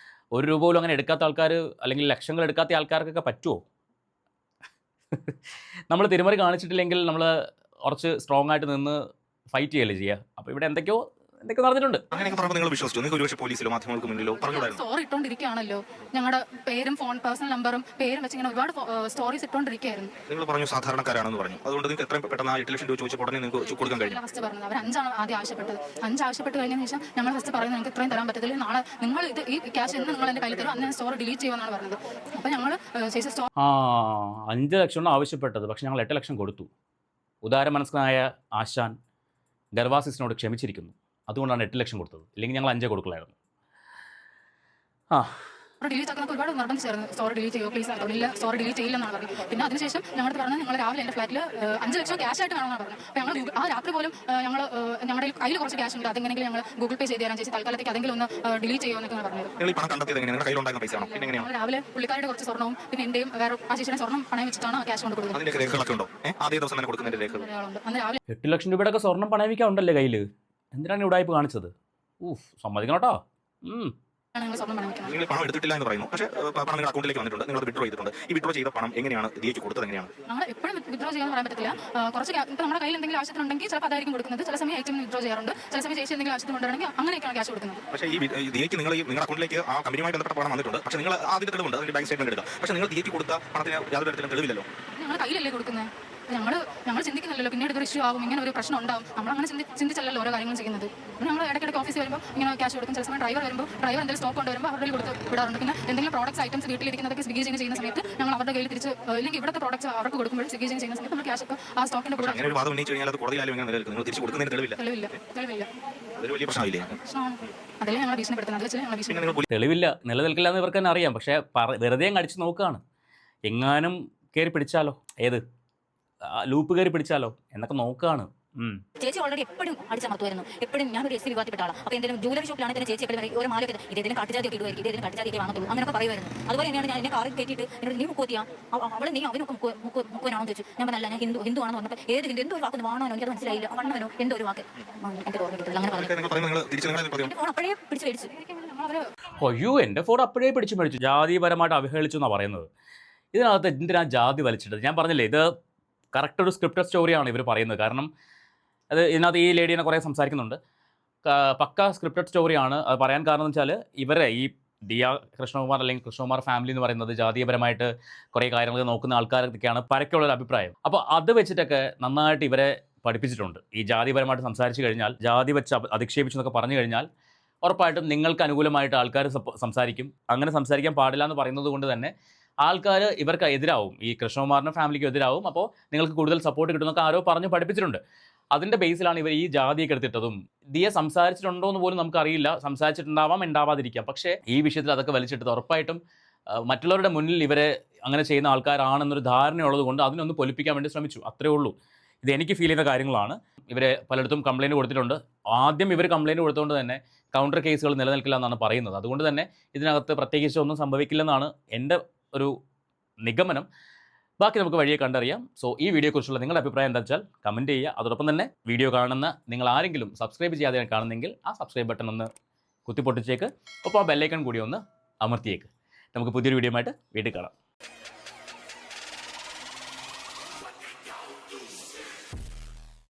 1 രൂപ പോലും അങ്ങനെ എടുക്കാത്ത ആൾക്കാർ അല്ലെങ്കിൽ ലക്ഷങ്ങൾ എടുക്കാത്ത ആൾക്കാർക്കൊക്കെ പറ്റുമോ? നമ്മൾ തിരിമറി കാണിച്ചിട്ടില്ലെങ്കിൽ നമ്മൾ കുറച്ച് സ്ട്രോങ് ആയിട്ട് നിന്ന് ഫൈറ്റ് ചെയ്യല്ലേ ചെയ്യുക. അപ്പോൾ ഇവിടെ എന്തൊക്കെയോ നടന്നിട്ടുണ്ട്. അങ്ങനെയൊക്കെ പറയുമ്പോൾ നിങ്ങൾ വിശ്വസിച്ചു? നിങ്ങൾക്ക് ഒരുപക്ഷെ പോലീസിലോ മാധ്യമങ്ങൾക്ക് മുന്നിലോ പറഞ്ഞുകൂടായിരുന്നു? സ്റ്റോറി ഇട്ടുകൊണ്ടിരിക്കുകയാണല്ലോ, ഞങ്ങളുടെ പേരും പേഴ്സണൽ നമ്പറും പേരും വെച്ച് ഇങ്ങനെ ഒരുപാട് സ്റ്റോറീസ് ഇട്ടുകൊണ്ടിരിക്കുകയായിരുന്നു. നിങ്ങൾ പറഞ്ഞു സാധാരണക്കാരാണെന്ന് പറഞ്ഞു. അതുകൊണ്ട് നിങ്ങൾക്ക് എത്രയും പെട്ടെന്ന് 8 ലക്ഷം രൂപ ചോദിച്ച ഉടനെ നിങ്ങൾക്ക് കൊടുക്കാൻ കഴിഞ്ഞു? ഫസ്റ്റ് പറഞ്ഞത് അവർ 5 ആണ് ആദ്യം ആവശ്യപ്പെട്ടത്. 5 ആവശ്യപ്പെട്ട് കഴിഞ്ഞതിന് ശേഷം ഞങ്ങൾ ഫസ്റ്റ് പറയുന്നത് നിങ്ങൾക്ക് ഇത്രയും തരാൻ പറ്റത്തില്ല, നാളെ നിങ്ങൾ ഈ ക്യാഷ് എന്ന് നിങ്ങൾ എൻ്റെ കയ്യിൽ തരും, അന്ന് സ്റ്റോറി ഡിലീറ്റ് ചെയ്യുമെന്നാണ് പറഞ്ഞത്. അപ്പോൾ ഞങ്ങൾ 5 ലക്ഷം ആവശ്യപ്പെട്ടത്, പക്ഷെ ഞങ്ങൾ 8 ലക്ഷം കൊടുത്തു. ഉദാര മനസ്കനായ ആശാൻ ഗർവാസിസിനോട് ക്ഷമിച്ചിരിക്കുന്നു. അതുകൊണ്ടാണ് 8 ലക്ഷം കൊടുത്തത്. ഇല്ലെങ്കിൽ ഞങ്ങൾ 5 കൊടുക്കലായിരുന്നു. ഡിലീറ്റ് ആക്കാൻ ഒരുപാട് നിർബന്ധിച്ചായിരുന്നു. സ്റ്റോറി ഡിലീറ്റ് ചെയ്യുമോ പ്ലീസ് ആയിരുന്നു. ഇല്ല, സ്റ്റോറി ഡിലീറ്റ് ചെയ്യില്ലെന്നാണ് പറഞ്ഞത്. പിന്നെ അതിനുശേഷം ഞങ്ങളുടെ പറഞ്ഞത് നിങ്ങൾ രാവിലെ എൻ്റെ ഫ്ലാറ്റിൽ 5 ലക്ഷം ക്യാഷ് ആയിട്ട് വേണമെന്നാണ് പറഞ്ഞത്. അപ്പോൾ ഞങ്ങൾ ആ രാത്രി പോലും ഞങ്ങളുടെ കയ്യിൽ കുറച്ച് ക്യാഷ് ഉണ്ട്, അതെങ്ങനെയെങ്കിലും ഞങ്ങൾ ഗൂഗിൾ പേ ചെയ്ത് തരാൻ ചേച്ചി, തൽക്കാലത്തേക്ക് അതെങ്കിലും ഒന്ന് ഡിലീറ്റ് ചെയ്യുമെന്നൊക്കെ പറഞ്ഞത്. രാവിലെ പുള്ളിക്കാരുടെ കുറച്ച് സ്വർണ്ണവും പിന്നെ എന്റെയും വേറെ ആശിഷിന്റെ സ്വർണ്ണം പണയം വെച്ചിട്ടാണ് ആ ക്യാഷ് കൊണ്ട് കൊടുക്കുന്നത്. അന്ന് രാവിലെ 8 ലക്ഷം രൂപയുടെ സ്വർണ്ണം പണയം വയ്ക്കാൻ ഉണ്ടല്ലേ കയ്യിൽ. എന്തിനാണ് ഉടായ്പ കാണിച്ചത്? സമ്മതിക്കണം കേട്ടോ. നിങ്ങൾ പണം എടുത്തിട്ടില്ല എന്ന് പറയുന്നു, പക്ഷേ പണം നിങ്ങളുടെ അക്കൗണ്ടിലേക്ക് വന്നിട്ടുണ്ട്, നിങ്ങൾ വിഡ്രോ ചെയ്തിട്ടുണ്ട്. ഈ വിഡ്രോ ചെയ്ത പണം എങ്ങനെയാണ് ദിയയ്ക്ക് കൊടുത്തത്? എങ്ങനെയാണ്? നമ്മൾ എപ്പോഴും വിഡ്രോ ചെയ്യാൻ പറയാൻ പറ്റില്ല. കുറച്ച് ഇപ്പോൾ നമ്മുടെ കയ്യിൽ എന്തെങ്കിലും ആവശ്യത്തിനുണ്ടെങ്കിൽ ചിലപ്പോൾ അതായിരിക്കും കൊടുക്കുന്നത്. ചില സമയം ഐറ്റം വിഡ്രോ ചെയ്യാറുണ്ട്, ചില സമയം ചേച്ചി എന്തെങ്കിലും ആവശ്യത്തിനുണ്ടെങ്കിൽ അങ്ങനെയൊക്കെയാണ് ക്യാഷ് കൊടുക്കുന്നത്. പക്ഷേ ഈ ദിയയ്ക്ക് നിങ്ങളുടെ അക്കൗണ്ടിലേക്ക് ആ കമ്പനിയുമായി ബന്ധപ്പെട്ട പണം വന്നിട്ടുണ്ട്, പക്ഷേ നിങ്ങൾ ആദ്യത്തെ തെളിവുണ്ട്, അതിന്റെ ബാങ്ക് സ്റ്റേറ്റ്മെന്റ് എടുക്കുക. പക്ഷേ നിങ്ങൾ ദിയയ്ക്ക് കൊടുത്ത പണത്തിന് യാതൊരു തരത്തിലും തെളിവില്ലല്ലോ. ഞങ്ങൾ കയ്യിലല്ലേ കൊടുക്കുന്നത്. ഞങ്ങൾ ചിന്തിക്കുന്നില്ലല്ലോ പിന്നീട് ഒരു ഇഷ്യൂ ആകും, ഇങ്ങനെ ഒരു പ്രശ്നം ഉണ്ടാവും. നമ്മളങ്ങനെ ചിന്തിച്ചല്ലോ ഓരോ കാര്യങ്ങൾ ചെയ്യുന്നത്. ഞങ്ങൾ ഇടയ്ക്കിടയ്ക്ക് ഓഫീസിൽ വരുമ്പോൾ ഇങ്ങനെ ക്യാഷ് കൊടുക്കും. ചില സമയം ഡ്രൈവർ എന്തെങ്കിലും സ്റ്റോക്ക് കൊണ്ടുവരുമ്പോൾ അവരുടെ കൊടുത്ത് വിടാറുണ്ട്. പിന്നെ എന്തെങ്കിലും പ്രോഡക്ട്സ് ഐറ്റംസ് വീട്ടിലിരിക്കുന്നതൊക്കെ സ്വിഗ്ഗി ചെയ്യുന്ന സമയത്ത് ഞങ്ങൾ അവരുടെ കയ്യിൽ തിരിച്ച് ഇല്ലെങ്കിൽ ഇവിടുത്തെ പ്രോഡക്ട്സ് അവർക്ക് കൊടുക്കുമ്പോൾ സ്വിഗ്ഗി ചെയ്യുന്ന സമയത്ത് നമ്മൾ ക്യാഷ് ആ സ്റ്റോക്കിന്റെ കൂടെ അങ്ങനെ ഒരു വാദം ഉന്നയിച്ചു കഴിഞ്ഞാൽ അത് കോടതിയിലായാലും എങ്ങനെ നിലനിൽക്കും? നിങ്ങൾ തിരിച്ചു കൊടുക്കുന്നതിന് തെളിവില്ല. അതൊരു വലിയ പ്രശ്നമില്ലേ? അതല്ലേ ഞങ്ങൾ ഭീഷണിപ്പെടുത്തുന്നത്. തെളിവില്ല, നിലനിൽക്കില്ല എന്ന് ഇവർക്ക് തന്നെ അറിയാം. പക്ഷേ വെറുതെ അടിച്ച് നോക്കുകയാണ്. എങ്ങാനും കയറി പിടിച്ചാലോ, ഏത് ലൂപ്പ് കയറി പിടിച്ചാലോ എന്നൊക്കെ നോക്കുകയാണ്. ചേച്ചി ഓൾറെഡി എപ്പോഴും അടിച്ചമർത്തുമായിരുന്നു. എപ്പോഴും ഞാനൊരു എസ് സി വിഭാഗത്തിൽപ്പെട്ട ആളാണ്. അപ്പോൾ എന്തെങ്കിലും ജ്വല്ലറി ഷോപ്പിലാണെങ്കിൽ തന്നെ ചേച്ചി എപ്പോഴും ഒരു മാലൊക്കെ ഇതേതിനും കാട്ടുജാതി ഇടുമായിരിക്കും, ഇതേതിനും കാട്ടുജാതിയൊക്കെ വാങ്ങത്തുള്ളൂ അങ്ങനെയൊക്കെ പറയുമായിരുന്നു. അതുപോലെ തന്നെയാണ് ഞാൻ എന്നെ കാറിൽ കയറ്റിയിട്ട് എന്നോട് നീ മുക്കോത്തിയാ അവളെ നീ അവന് മുക്കുവനാണെന്ന് ചോദിച്ചു. ഞാൻ പറഞ്ഞല്ല, ഞാൻ ഹിന്ദു ആണെന്ന് പറഞ്ഞപ്പോൾ ഏത് ഹിന്ദു എന്തോ ഒരു വാക്കൊന്ന് വാണോ എനിക്കത് മനസ്സിലായില്ല. വണ്ണവനോ എന്തോ ഒരു വാക്ക് എൻ്റെ ഓർമ്മ കിട്ടില്ല. അങ്ങനെ ഫോൺ അപ്പോഴേ പിടിച്ച് മേടിച്ചു. അയ്യോ, എൻ്റെ ഫോൺ അപ്പോഴേ പിടിച്ചു മേടിച്ചു. ജാതിപരമായിട്ട് അവഹേളിച്ചു എന്നാണ് പറയുന്നത്. ഇതിനകത്ത് എന്തിനാ ജാതി വലിച്ചിട്ടത്? ഞാൻ പറഞ്ഞില്ലേ, ഇത് കറക്റ്റ് ഒരു സ്ക്രിപ്റ്റഡ് സ്റ്റോറിയാണ് ഇവർ പറയുന്നത്. കാരണം അത് ഇതിനകത്ത് ഈ ലേഡീനെ കുറേ സംസാരിക്കുന്നുണ്ട്. പക്ക സ്ക്രിപ്റ്റഡ് സ്റ്റോറിയാണ്. അത് പറയാൻ കാരണം എന്ന് വെച്ചാൽ ഇവരെ ഈ ദിയ കൃഷ്ണകുമാർ അല്ലെങ്കിൽ കൃഷ്ണകുമാർ ഫാമിലി എന്ന് പറയുന്നത് ജാതീയപരമായിട്ട് കുറേ കാര്യങ്ങൾ നോക്കുന്ന ആൾക്കാരൊക്കെയാണ് പരക്കെയുള്ളൊരു അഭിപ്രായം. അപ്പോൾ അത് വെച്ചിട്ടൊക്കെ നന്നായിട്ട് ഇവരെ പഠിപ്പിച്ചിട്ടുണ്ട്. ഈ ജാതിപരമായിട്ട് സംസാരിച്ചു കഴിഞ്ഞാൽ, ജാതി വെച്ച് അധിക്ഷേപിച്ചു എന്നൊക്കെ പറഞ്ഞു കഴിഞ്ഞാൽ ഉറപ്പായിട്ടും നിങ്ങൾക്ക് അനുകൂലമായിട്ട് ആൾക്കാർ സംസാരിക്കും. അങ്ങനെ സംസാരിക്കാൻ പാടില്ല എന്ന് പറയുന്നത് കൊണ്ട് തന്നെ ആൾക്കാർ ഇവർക്ക് എതിരാവും, ഈ കൃഷ്ണകുമാറിൻ്റെ ഫാമിലിക്ക് എതിരാവും. അപ്പോൾ നിങ്ങൾക്ക് കൂടുതൽ സപ്പോർട്ട് കിട്ടുന്നൊക്കെ ആരോ പറഞ്ഞ് പഠിപ്പിച്ചിട്ടുണ്ട്. അതിൻ്റെ ബേസിലാണ് ഇവർ ഈ ജാതിയൊക്കെ എടുത്തിട്ടതും. ദിയ സംസാരിച്ചിട്ടുണ്ടോ എന്ന് പോലും നമുക്കറിയില്ല. സംസാരിച്ചിട്ടുണ്ടാവാം, ഉണ്ടാവാതിരിക്കാം. പക്ഷേ ഈ വിഷയത്തിൽ അതൊക്കെ വലിച്ചിട്ടത് ഉറപ്പായിട്ടും മറ്റുള്ളവരുടെ മുന്നിൽ ഇവരെ അങ്ങനെ ചെയ്യുന്ന ആൾക്കാരാണെന്നൊരു ധാരണയുള്ളത് കൊണ്ട് അതിനൊന്ന് പൊലിപ്പിക്കാൻ വേണ്ടി ശ്രമിച്ചു. അത്രേ ഉള്ളൂ. ഇത് എനിക്ക് ഫീൽ ചെയ്യുന്ന കാര്യങ്ങളാണ്. ഇവരെ പലയിടത്തും കംപ്ലയിൻറ്റ് കൊടുത്തിട്ടുണ്ട്. ആദ്യം ഇവർ കംപ്ലയിൻറ്റ് കൊടുത്തുകൊണ്ട് തന്നെ കൗണ്ടർ കേസുകൾ നിലനിൽക്കില്ല എന്നാണ് പറയുന്നത്. അതുകൊണ്ട് തന്നെ ഇതിനകത്ത് പ്രത്യേകിച്ച് ഒന്നും സംഭവിക്കില്ലെന്നാണ് എൻ്റെ ഒരു നിഗമനം. ബാക്കി നമുക്ക് വഴിയെ കണ്ടറിയാം. സോ ഈ വീഡിയോയെക്കുറിച്ചുള്ള നിങ്ങളുടെ അഭിപ്രായം എന്താ വെച്ചാൽ കമൻറ്റ് ചെയ്യുക. അതോടൊപ്പം തന്നെ വീഡിയോ കാണുന്ന നിങ്ങൾ ആരെങ്കിലും സബ്സ്ക്രൈബ് ചെയ്യാതെയാണ് കാണുന്നെങ്കിൽ ആ സബ്സ്ക്രൈബ് ബട്ടൺ ഒന്ന് കുത്തിപ്പൊട്ടിച്ചേക്ക്. ഒപ്പം ആ ബെല്ലൈക്കൺ കൂടി ഒന്ന് അമർത്തിയേക്ക്. നമുക്ക് പുതിയൊരു വീഡിയോ ആയിട്ട് വീട്ടിൽ കാണാം.